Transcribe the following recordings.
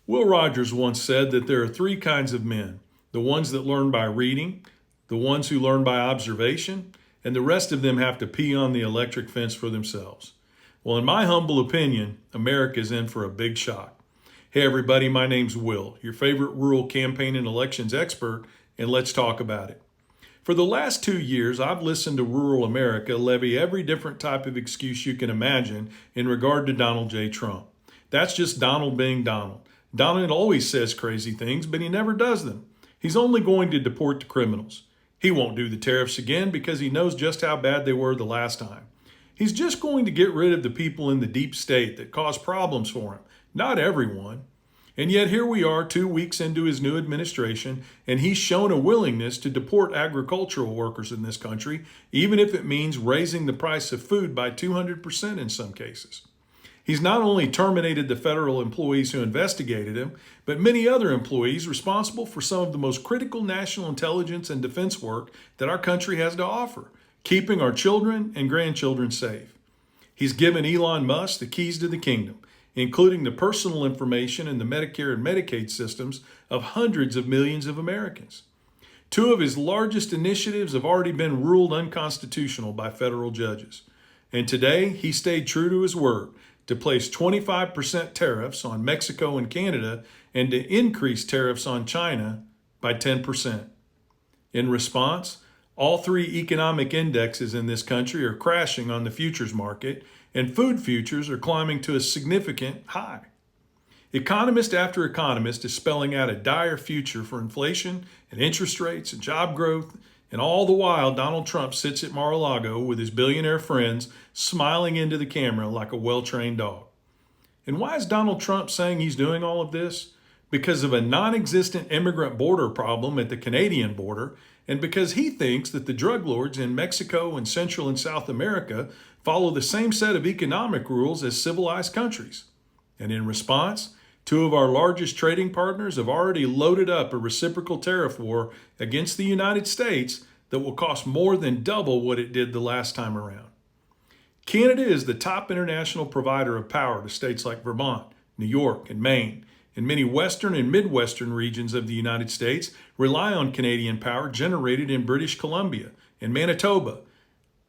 Will Rogers once said that there are three kinds of men: the ones that learn by reading, the ones who learn by observation, and the rest of them have to pee on the electric fence for themselves. Well, in my humble opinion, America is in for a big shock. Hey, everybody, my name's Will, your favorite rural campaign and elections expert, and let's talk about it. For the last 2 years, I've listened to rural America levy every different type of excuse you can imagine in regard to Donald J. Trump. That's just Donald being Donald. Donald always says crazy things, but he never does them. He's only going to deport the criminals. He won't do the tariffs again because he knows just how bad they were the last time. He's just going to get rid of the people in the deep state that cause problems for him, not everyone. And yet here we are 2 weeks into his new administration, and he's shown a willingness to deport agricultural workers in this country, even if it means raising the price of food by 200% in some cases. He's not only terminated the federal employees who investigated him, but many other employees responsible for some of the most critical national intelligence and defense work that our country has to offer, keeping our children and grandchildren safe. He's given Elon Musk the keys to the kingdom, including the personal information and the Medicare and Medicaid systems of hundreds of millions of Americans. Two of his largest initiatives have already been ruled unconstitutional by federal judges. And today, he stayed true to his word to place 25% tariffs on Mexico and Canada and to increase tariffs on China by 10%. In response, all three economic indexes in this country are crashing on the futures market, and food futures are climbing to a significant high. Economist after economist is spelling out a dire future for inflation and interest rates and job growth, and all the while Donald Trump sits at Mar-a-Lago with his billionaire friends smiling into the camera like a well-trained dog. And why is Donald Trump saying he's doing all of this? Because of a non-existent immigrant border problem at the Canadian border, and because he thinks that the drug lords in Mexico and Central and South America follow the same set of economic rules as civilized countries. And in response, two of our largest trading partners have already loaded up a reciprocal tariff war against the United States that will cost more than double what it did the last time around. Canada is the top international provider of power to states like Vermont, New York, and Maine, and many western and midwestern regions of the United States rely on Canadian power generated in British Columbia and Manitoba.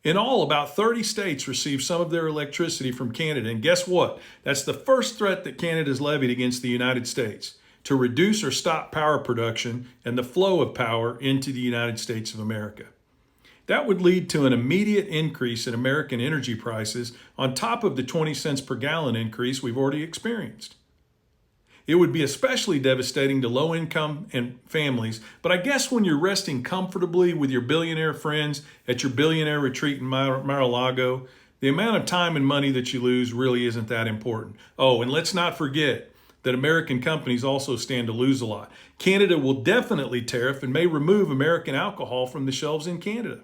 In all, about 30 states receive some of their electricity from Canada. And guess what? That's the first threat that Canada's levied against the United States, to reduce or stop power production and the flow of power into the United States of America. That would lead to an immediate increase in American energy prices on top of the 20 cents per gallon increase we've already experienced. It would be especially devastating to low-income and families, but I guess when you're resting comfortably with your billionaire friends at your billionaire retreat in Mar-a-Lago, the amount of time and money that you lose really isn't that important. Oh, and let's not forget that American companies also stand to lose a lot. Canada will definitely tariff and may remove American alcohol from the shelves in Canada.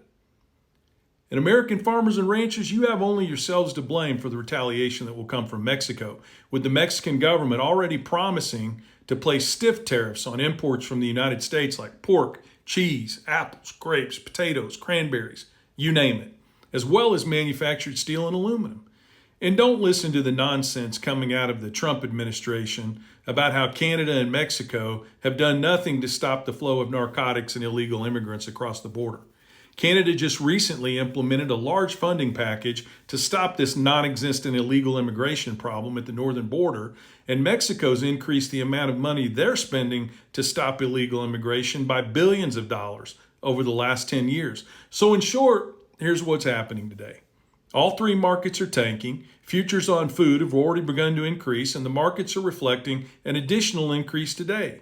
And American farmers and ranchers, you have only yourselves to blame for the retaliation that will come from Mexico, with the Mexican government already promising to place stiff tariffs on imports from the United States like pork, cheese, apples, grapes, potatoes, cranberries, you name it, as well as manufactured steel and aluminum. And don't listen to the nonsense coming out of the Trump administration about how Canada and Mexico have done nothing to stop the flow of narcotics and illegal immigrants across the border. Canada just recently implemented a large funding package to stop this non-existent illegal immigration problem at the northern border, and Mexico's increased the amount of money they're spending to stop illegal immigration by billions of dollars over the last 10 years. So in short, here's what's happening today. All three markets are tanking, futures on food have already begun to increase, and the markets are reflecting an additional increase today.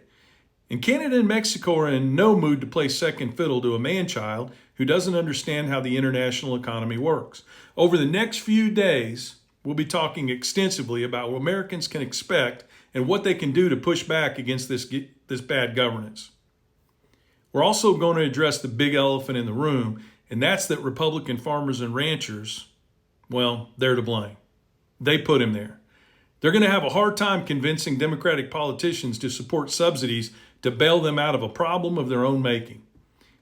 And Canada and Mexico are in no mood to play second fiddle to a man-child who doesn't understand how the international economy works. Over the next few days, we'll be talking extensively about what Americans can expect and what they can do to push back against this bad governance. We're also going to address the big elephant in the room, and that's that Republican farmers and ranchers, well, they're to blame. They put him there. They're going to have a hard time convincing Democratic politicians to support subsidies to bail them out of a problem of their own making.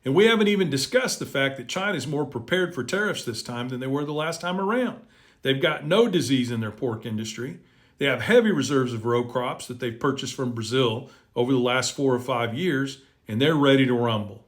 And we haven't even discussed the fact that China is more prepared for tariffs this time than they were the last time around. They've got no disease in their pork industry. They have heavy reserves of row crops that they've purchased from Brazil over the last 4 or 5 years, and they're ready to rumble.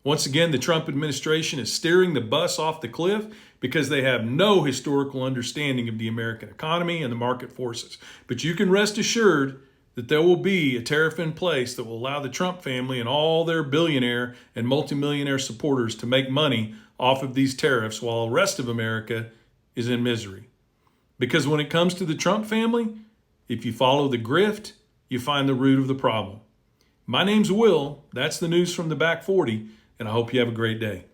Once again, the Trump administration is steering the bus off the cliff because they have no historical understanding of the American economy and the market forces. But you can rest assured that there will be a tariff in place that will allow the Trump family and all their billionaire and multimillionaire supporters to make money off of these tariffs while the rest of America is in misery. Because when it comes to the Trump family, if you follow the grift, you find the root of the problem. My name's Will. That's the news from the Back 40, and I hope you have a great day.